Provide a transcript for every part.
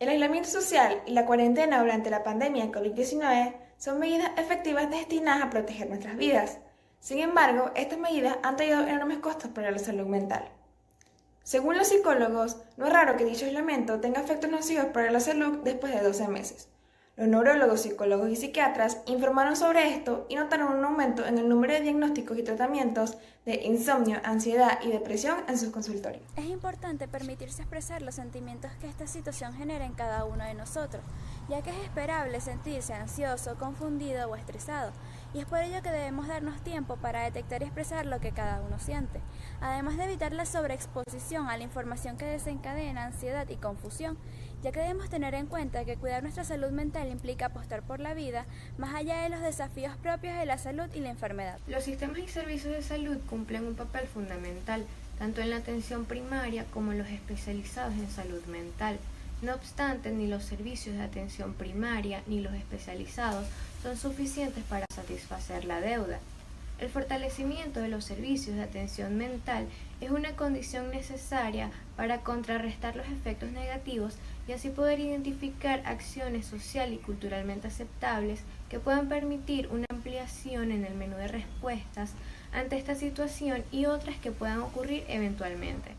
El aislamiento social y la cuarentena durante la pandemia COVID-19 son medidas efectivas destinadas a proteger nuestras vidas. Sin embargo, estas medidas han traído enormes costos para la salud mental. Según los psicólogos, no es raro que dicho aislamiento tenga efectos nocivos para la salud después de 12 meses. Los neurólogos, psicólogos y psiquiatras informaron sobre esto y notaron un aumento en el número de diagnósticos y tratamientos de insomnio, ansiedad y depresión en sus consultorios. Es importante permitirse expresar los sentimientos que esta situación genera en cada uno de nosotros, ya que es esperable sentirse ansioso, confundido o estresado, y es por ello que debemos darnos tiempo para detectar y expresar lo que cada uno siente, además de evitar la sobreexposición a la información que desencadena ansiedad y confusión, ya que debemos tener en cuenta que cuidar nuestra salud mental implica apostar por la vida, más allá de los desafíos propios de la salud y la enfermedad. Los sistemas y servicios de salud cumplen un papel fundamental, tanto en la atención primaria como en los especializados en salud mental. No obstante, ni los servicios de atención primaria ni los especializados son suficientes para satisfacer la deuda. El fortalecimiento de los servicios de atención mental es una condición necesaria para contrarrestar los efectos negativos y así poder identificar acciones social y culturalmente aceptables que puedan permitir una ampliación en el menú de respuestas ante esta situación y otras que puedan ocurrir eventualmente.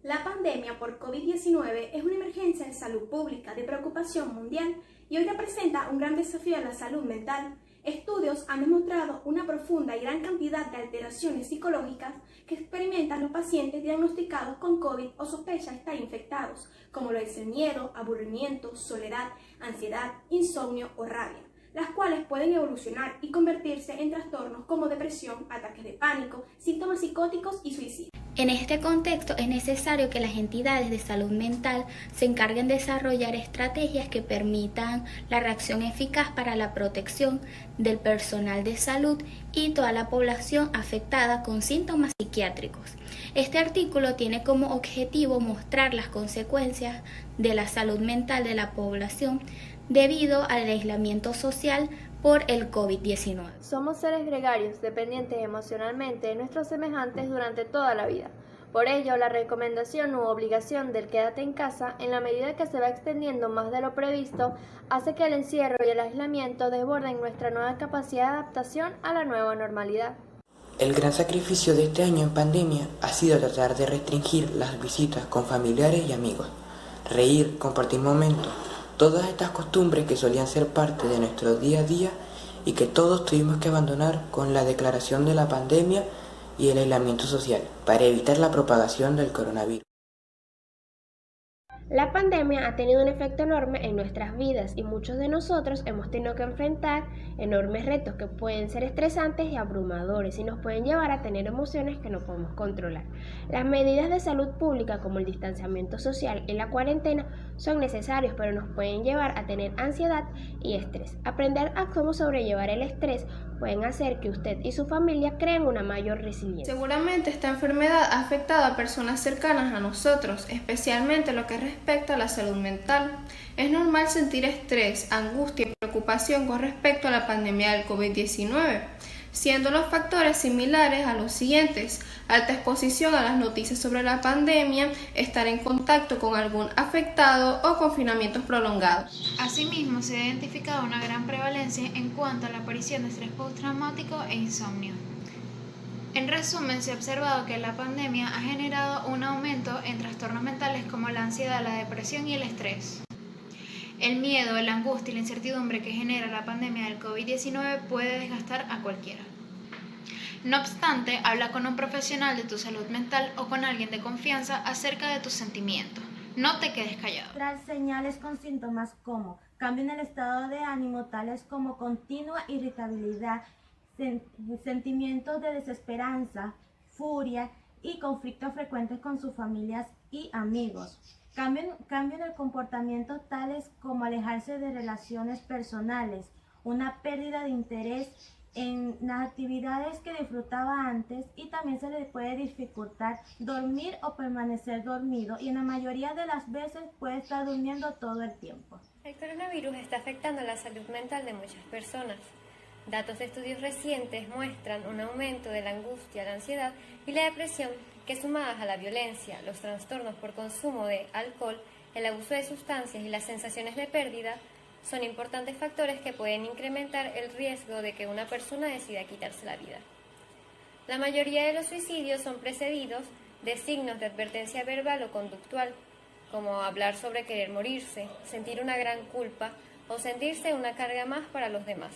La pandemia por COVID-19 es una emergencia de salud pública de preocupación mundial y hoy representa un gran desafío a la salud mental. Estudios han demostrado una profunda y gran cantidad de alteraciones psicológicas que experimentan los pacientes diagnosticados con COVID o sospecha de estar infectados, como lo es el miedo, aburrimiento, soledad, ansiedad, insomnio o rabia, las cuales pueden evolucionar y convertirse en trastornos como depresión, ataques de pánico, síntomas psicóticos y suicidio. En este contexto es necesario que las entidades de salud mental se encarguen de desarrollar estrategias que permitan la reacción eficaz para la protección del personal de salud y toda la población afectada con síntomas psiquiátricos. Este artículo tiene como objetivo mostrar las consecuencias de la salud mental de la población debido al aislamiento social por el COVID-19. Somos seres gregarios, dependientes emocionalmente de nuestros semejantes durante toda la vida. Por ello, la recomendación u obligación del quédate en casa, en la medida que se va extendiendo más de lo previsto, hace que el encierro y el aislamiento desborden nuestra nueva capacidad de adaptación a la nueva normalidad. El gran sacrificio de este año en pandemia ha sido tratar de restringir las visitas con familiares y amigos, reír, compartir momentos, todas estas costumbres que solían ser parte de nuestro día a día y que todos tuvimos que abandonar con la declaración de la pandemia y el aislamiento social para evitar la propagación del coronavirus. La pandemia ha tenido un efecto enorme en nuestras vidas y muchos de nosotros hemos tenido que enfrentar enormes retos que pueden ser estresantes y abrumadores y nos pueden llevar a tener emociones que no podemos controlar. Las medidas de salud pública como el distanciamiento social y la cuarentena son necesarios, pero nos pueden llevar a tener ansiedad y estrés. Aprender a cómo sobrellevar el estrés pueden hacer que usted y su familia creen una mayor resiliencia. Seguramente esta enfermedad ha afectado a personas cercanas a nosotros, especialmente lo que respecta a la salud mental. Es normal sentir estrés, angustia y preocupación con respecto a la pandemia del COVID-19, siendo los factores similares a los siguientes: alta exposición a las noticias sobre la pandemia, estar en contacto con algún afectado o confinamientos prolongados. Asimismo, se ha identificado una gran prevalencia en cuanto a la aparición de estrés postraumático e insomnio. En resumen, se ha observado que la pandemia ha generado un aumento en trastornos mentales como la ansiedad, la depresión y el estrés. El miedo, la angustia y la incertidumbre que genera la pandemia del COVID-19 puede desgastar a cualquiera. No obstante, habla con un profesional de tu salud mental o con alguien de confianza acerca de tus sentimientos. No te quedes callado. Tras señales con síntomas como cambio en el estado de ánimo, tales como continua irritabilidad, sentimientos de desesperanza, furia y conflictos frecuentes con sus familias y amigos. Cambio en el comportamiento, tales como alejarse de relaciones personales, una pérdida de interés en las actividades que disfrutaba antes, y también se le puede dificultar dormir o permanecer dormido, y en la mayoría de las veces puede estar durmiendo todo el tiempo. El coronavirus está afectando la salud mental de muchas personas. Datos de estudios recientes muestran un aumento de la angustia, la ansiedad y la depresión que, sumadas a la violencia, los trastornos por consumo de alcohol el abuso de sustancias y las sensaciones de pérdida son importantes factores que pueden incrementar el riesgo de que una persona decida quitarse la vida. La mayoría de los suicidios son precedidos de signos de advertencia verbal o conductual, como hablar sobre querer morirse, sentir una gran culpa o sentirse una carga más para los demás.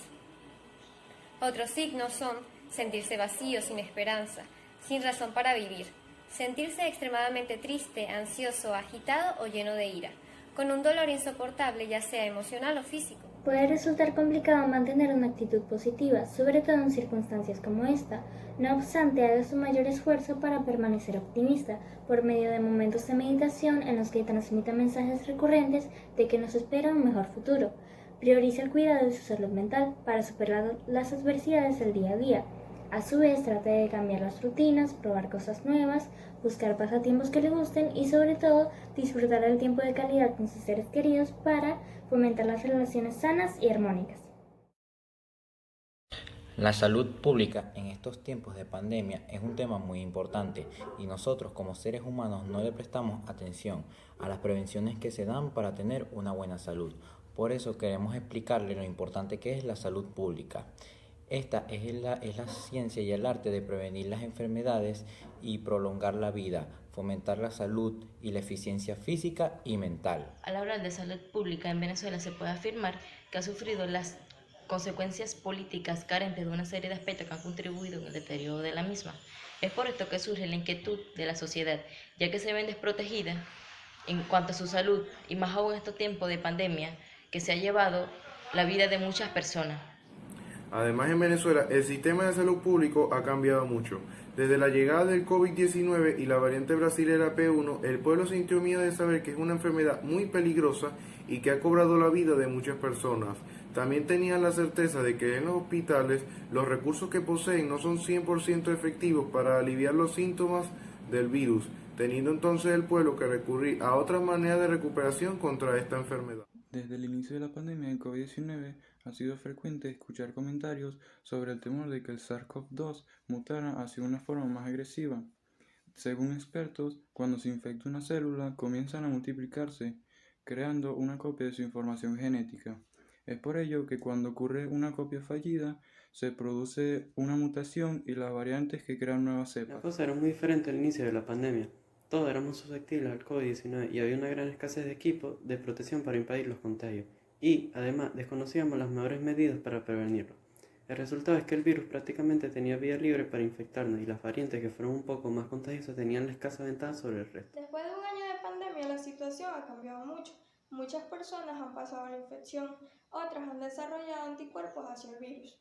Otros signos son sentirse vacío, sin esperanza, sin razón para vivir, sentirse extremadamente triste, ansioso, agitado o lleno de ira, con un dolor insoportable ya sea emocional o físico. Puede resultar complicado mantener una actitud positiva, sobre todo en circunstancias como esta. No obstante, haga su mayor esfuerzo para permanecer optimista por medio de momentos de meditación en los que transmita mensajes recurrentes de que nos espera un mejor futuro. Priorice el cuidado de su salud mental para superar las adversidades del día a día. A su vez, trate de cambiar las rutinas, probar cosas nuevas, buscar pasatiempos que le gusten y, sobre todo, disfrutar del tiempo de calidad con sus seres queridos para fomentar las relaciones sanas y armónicas. La salud pública en estos tiempos de pandemia es un tema muy importante y nosotros como seres humanos no le prestamos atención a las prevenciones que se dan para tener una buena salud. Por eso queremos explicarle lo importante que es la salud pública. Esta es la ciencia y el arte de prevenir las enfermedades y prolongar la vida, fomentar la salud y la eficiencia física y mental. Al hablar de salud pública en Venezuela se puede afirmar que ha sufrido las consecuencias políticas carentes de una serie de aspectos que han contribuido en el deterioro de la misma. Es por esto que surge la inquietud de la sociedad, ya que se ven desprotegidas en cuanto a su salud y más aún en estos tiempos de pandemia que se ha llevado la vida de muchas personas. Además, en Venezuela, el sistema de salud público ha cambiado mucho. Desde la llegada del COVID-19 y la variante brasilera P1, el pueblo sintió miedo de saber que es una enfermedad muy peligrosa y que ha cobrado la vida de muchas personas. También tenían la certeza de que en los hospitales los recursos que poseen no son 100% efectivos para aliviar los síntomas del virus, teniendo entonces el pueblo que recurrir a otras maneras de recuperación contra esta enfermedad. Desde el inicio de la pandemia del COVID-19 ha sido frecuente escuchar comentarios sobre el temor de que el SARS-CoV-2 mutara hacia una forma más agresiva. Según expertos, cuando se infecta una célula, comienzan a multiplicarse, creando una copia de su información genética. Es por ello que cuando ocurre una copia fallida, se produce una mutación y las variantes que crean nuevas cepas. La cosa era muy diferente al inicio de la pandemia. Todos éramos susceptibles al COVID-19 y había una gran escasez de equipos de protección para impedir los contagios. Y, además, desconocíamos las mejores medidas para prevenirlo. El resultado es que el virus prácticamente tenía vía libre para infectarnos y las variantes que fueron un poco más contagiosas tenían la escasa ventaja sobre el resto. Después de un año de pandemia, la situación ha cambiado mucho. Muchas personas han pasado la infección, otras han desarrollado anticuerpos hacia el virus.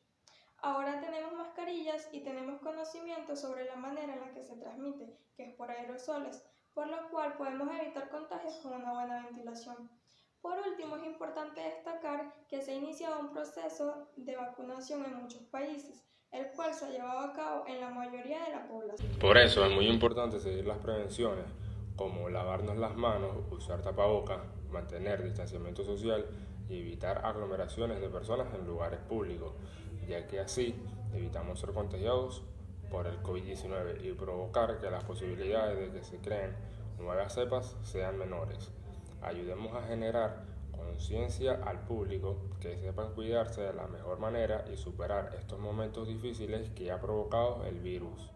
Ahora tenemos mascarillas y tenemos conocimiento sobre la manera en la que se transmite, que es por aerosoles, por lo cual podemos evitar contagios con una buena ventilación. Por último, es importante destacar que se ha iniciado un proceso de vacunación en muchos países, el cual se ha llevado a cabo en la mayoría de la población. Por eso es muy importante seguir las prevenciones, como lavarnos las manos, usar tapabocas, mantener distanciamiento social y evitar aglomeraciones de personas en lugares públicos, ya que así evitamos ser contagiados por el COVID-19 y provocar que las posibilidades de que se creen nuevas cepas sean menores. Ayudemos a generar conciencia al público, que sepan cuidarse de la mejor manera y superar estos momentos difíciles que ha provocado el virus.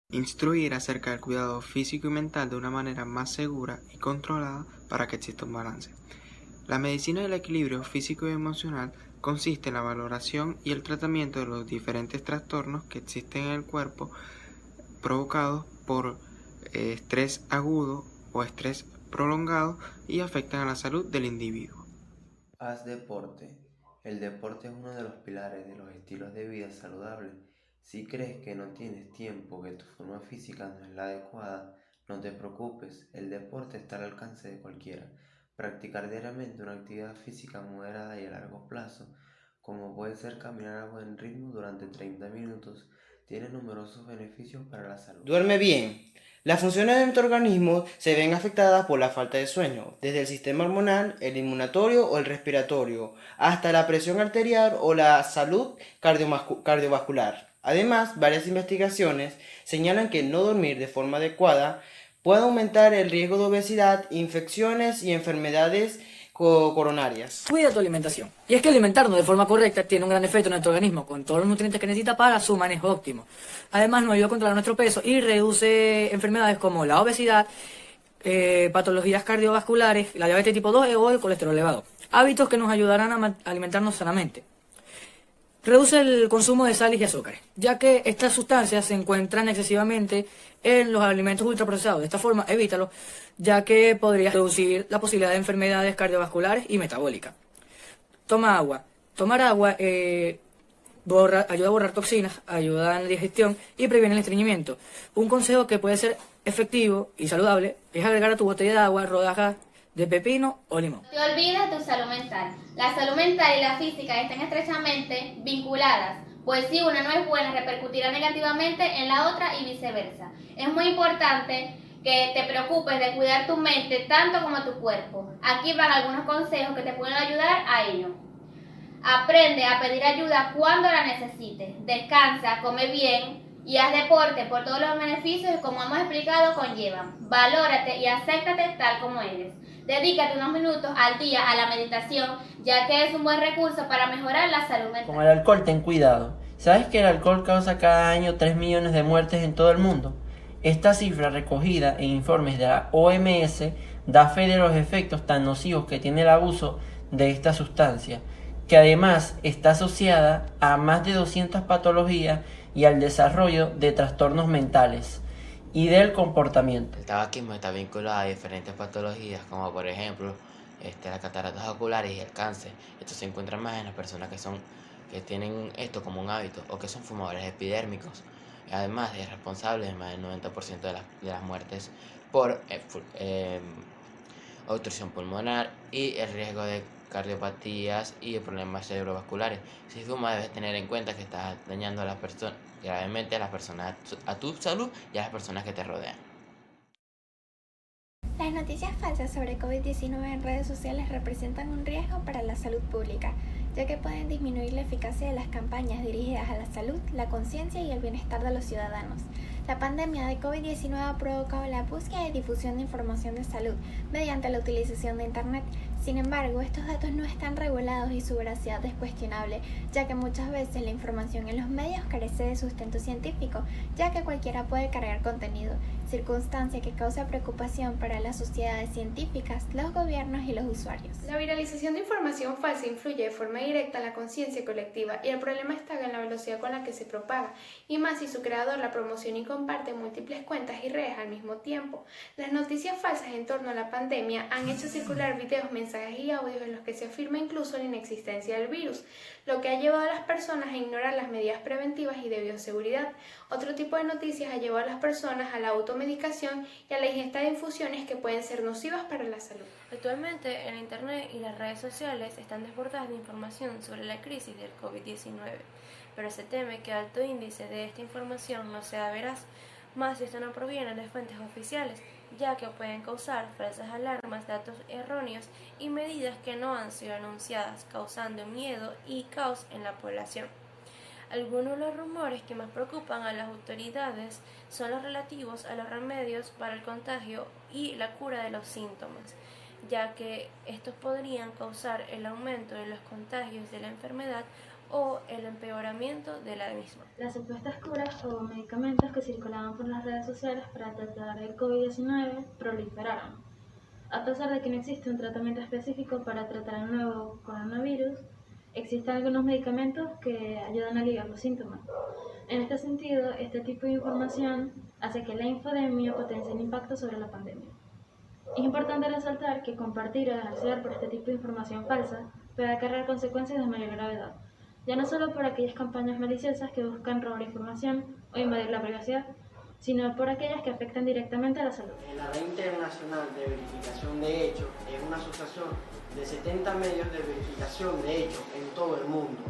Instruir acerca del cuidado físico y mental de una manera más segura y controlada para que exista un balance. La medicina del equilibrio físico y emocional consiste en la valoración y el tratamiento de los diferentes trastornos que existen en el cuerpo provocados por estrés agudo o estrés prolongado y afectan a la salud del individuo. Haz deporte. El deporte es uno de los pilares de los estilos de vida saludables. Si crees que no tienes tiempo, que tu forma física no es la adecuada, no te preocupes, el deporte está al alcance de cualquiera. Practicar diariamente una actividad física moderada y a largo plazo, como puede ser caminar a buen ritmo durante 30 minutos, tiene numerosos beneficios para la salud. Duerme bien. Las funciones de nuestro organismo se ven afectadas por la falta de sueño, desde el sistema hormonal, el inmunatorio o el respiratorio, hasta la presión arterial o la salud cardiovascular. Además, varias investigaciones señalan que no dormir de forma adecuada puede aumentar el riesgo de obesidad, infecciones y enfermedades coronarias. Cuida tu alimentación. Y es que alimentarnos de forma correcta tiene un gran efecto en nuestro organismo, con todos los nutrientes que necesita para su manejo óptimo. Además, nos ayuda a controlar nuestro peso y reduce enfermedades como la obesidad, patologías cardiovasculares, la diabetes tipo 2 o el colesterol elevado. Hábitos que nos ayudarán a alimentarnos sanamente. Reduce el consumo de sales y azúcares, ya que estas sustancias se encuentran excesivamente en los alimentos ultraprocesados. De esta forma, evítalo, ya que podría reducir la posibilidad de enfermedades cardiovasculares y metabólicas. Toma agua. Tomar agua ayuda a borrar toxinas, ayuda en la digestión y previene el estreñimiento. Un consejo que puede ser efectivo y saludable es agregar a tu botella de agua rodajas de pepino o limón. No te olvides tu salud mental. La salud mental y la física están estrechamente vinculadas, pues si una no es buena repercutirá negativamente en la otra y viceversa. Es muy importante que te preocupes de cuidar tu mente tanto como tu cuerpo. Aquí van algunos consejos que te pueden ayudar a ello. Aprende a pedir ayuda cuando la necesites. Descansa, come bien y haz deporte por todos los beneficios que, como hemos explicado, conllevan. Valórate y acéptate tal como eres. Dedícate unos minutos al día a la meditación, ya que es un buen recurso para mejorar la salud mental. Con el alcohol ten cuidado. ¿Sabes que el alcohol causa cada año 3 millones de muertes en todo el mundo? Esta cifra, recogida en informes de la OMS, da fe de los efectos tan nocivos que tiene el abuso de esta sustancia, que además está asociada a más de 200 patologías y al desarrollo de trastornos mentales y del comportamiento. El tabaquismo está vinculado a diferentes patologías, como por ejemplo las cataratas oculares y el cáncer. Esto se encuentra más en las personas que tienen esto como un hábito o que son fumadores epidérmicos. Además, es responsable de más del 90% de las muertes por obstrucción pulmonar y el riesgo de cardiopatías y problemas cerebrovasculares. Si fumas, debes tener en cuenta que estás dañando a las personas, gravemente a tu salud y a las personas que te rodean. Las noticias falsas sobre COVID-19 en redes sociales representan un riesgo para la salud pública, ya que pueden disminuir la eficacia de las campañas dirigidas a la salud, la conciencia y el bienestar de los ciudadanos. La pandemia de COVID-19 ha provocado la búsqueda y difusión de información de salud mediante la utilización de Internet. Sin embargo, estos datos no están regulados y su veracidad es cuestionable, ya que muchas veces la información en los medios carece de sustento científico, ya que cualquiera puede cargar contenido, circunstancia que causa preocupación para las sociedades científicas, los gobiernos y los usuarios. La viralización de información falsa influye de forma directa en la conciencia colectiva y el problema está en la velocidad con la que se propaga, y más si su creador la promociona y comparte múltiples cuentas y redes al mismo tiempo. Las noticias falsas en torno a la pandemia han hecho circular videos, mensajes y audios en los que se afirma incluso la inexistencia del virus, lo que ha llevado a las personas a ignorar las medidas preventivas y de bioseguridad. Otro tipo de noticias ha llevado a las personas a la automedicación y a la ingesta de infusiones que pueden ser nocivas para la salud. Actualmente, el Internet y las redes sociales están desbordadas de información sobre la crisis del COVID-19, pero se teme que alto índice de esta información no sea veraz, más si esto no proviene de fuentes oficiales, ya que pueden causar falsas alarmas, datos erróneos y medidas que no han sido anunciadas, causando miedo y caos en la población. Algunos de los rumores que más preocupan a las autoridades son los relativos a los remedios para el contagio y la cura de los síntomas, ya que estos podrían causar el aumento de los contagios de la enfermedad o el empeoramiento de la misma. Las supuestas curas o medicamentos que circulaban por las redes sociales para tratar el COVID-19 proliferaron. A pesar de que no existe un tratamiento específico para tratar el nuevo coronavirus, existen algunos medicamentos que ayudan a aliviar los síntomas. En este sentido, este tipo de información hace que la infodemia potencie el impacto sobre la pandemia. Es importante resaltar que compartir o dejarse ver por este tipo de información falsa puede acarrear consecuencias de mayor gravedad, ya no solo por aquellas campañas maliciosas que buscan robar información o invadir la privacidad, sino por aquellas que afectan directamente a la salud. La Red Internacional de Verificación de Hechos es una asociación de 70 medios de verificación de hechos en todo el mundo.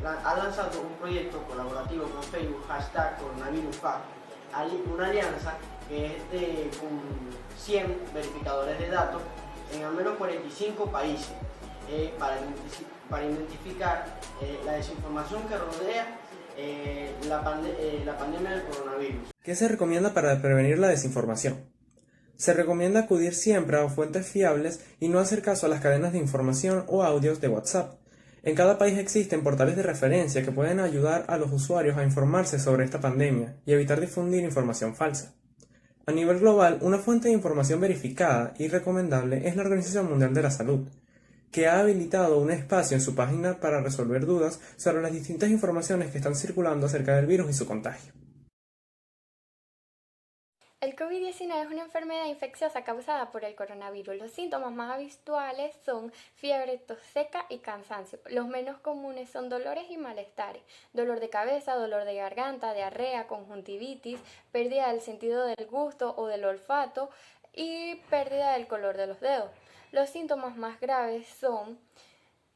Ha lanzado un proyecto colaborativo con Facebook, #coronavirusfact, una alianza que es con 100 verificadores de datos en al menos 45 países para identificar la desinformación que rodea la pandemia del coronavirus. ¿Qué se recomienda para prevenir la desinformación? Se recomienda acudir siempre a fuentes fiables y no hacer caso a las cadenas de información o audios de WhatsApp. En cada país existen portales de referencia que pueden ayudar a los usuarios a informarse sobre esta pandemia y evitar difundir información falsa. A nivel global, una fuente de información verificada y recomendable es la Organización Mundial de la Salud, que ha habilitado un espacio en su página para resolver dudas sobre las distintas informaciones que están circulando acerca del virus y su contagio. El COVID-19 es una enfermedad infecciosa causada por el coronavirus. Los síntomas más habituales son fiebre, tos seca y cansancio. Los menos comunes son dolores y malestares, dolor de cabeza, dolor de garganta, diarrea, conjuntivitis, pérdida del sentido del gusto o del olfato y pérdida del color de los dedos. Los síntomas más graves son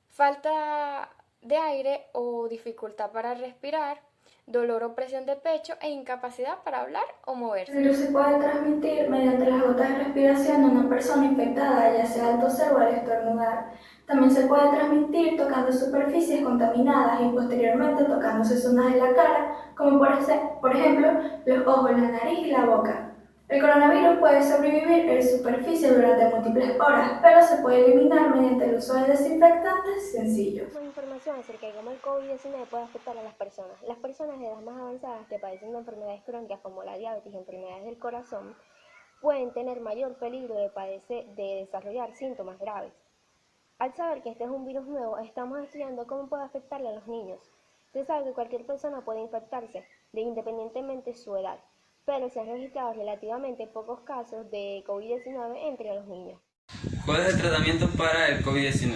falta de aire o dificultad para respirar, dolor o presión de pecho e incapacidad para hablar o moverse. El virus se puede transmitir mediante las gotas de respiración de una persona infectada, ya sea al toser o al estornudar. También se puede transmitir tocando superficies contaminadas y posteriormente tocándose zonas de la cara, como por ejemplo los ojos, la nariz y la boca. El coronavirus puede sobrevivir en superficie durante múltiples horas, pero se puede eliminar mediante el uso de desinfectantes sencillos. Más información acerca de cómo el COVID-19 puede afectar a las personas. Las personas de edad más avanzadas que padecen de enfermedades crónicas como la diabetes y enfermedades del corazón pueden tener mayor peligro de desarrollar síntomas graves. Al saber que este es un virus nuevo, estamos estudiando cómo puede afectarle a los niños. Se sabe que cualquier persona puede infectarse, independientemente de su edad, pero se han registrado relativamente pocos casos de COVID-19 entre los niños. ¿Cuál es el tratamiento para el COVID-19?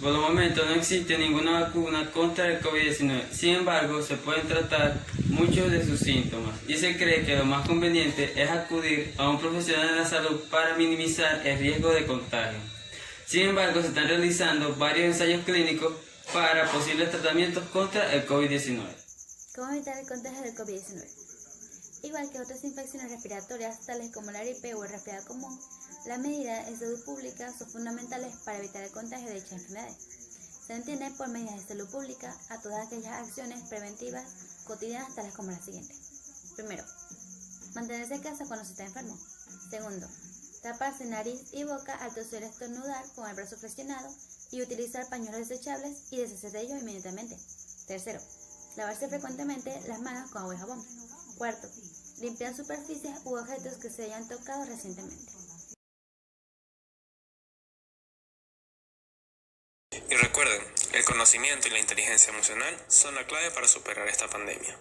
Por el momento no existe ninguna vacuna contra el COVID-19, sin embargo se pueden tratar muchos de sus síntomas y se cree que lo más conveniente es acudir a un profesional de la salud para minimizar el riesgo de contagio. Sin embargo, se están realizando varios ensayos clínicos para posibles tratamientos contra el COVID-19. ¿Cómo evitar el contagio del COVID-19? Igual que otras infecciones respiratorias, tales como la gripe o el resfriado común, las medidas de salud pública son fundamentales para evitar el contagio de dichas enfermedades. Se entiende por medidas de salud pública a todas aquellas acciones preventivas cotidianas, tales como las siguientes. Primero, mantenerse en casa cuando se está enfermo. Segundo, taparse nariz y boca al toser o estornudar con el brazo flexionado y utilizar pañuelos desechables y deshacerse de ellos inmediatamente. Tercero, lavarse frecuentemente las manos con agua y jabón. Cuarto, limpiar superficies u objetos que se hayan tocado recientemente. Y recuerden, el conocimiento y la inteligencia emocional son la clave para superar esta pandemia.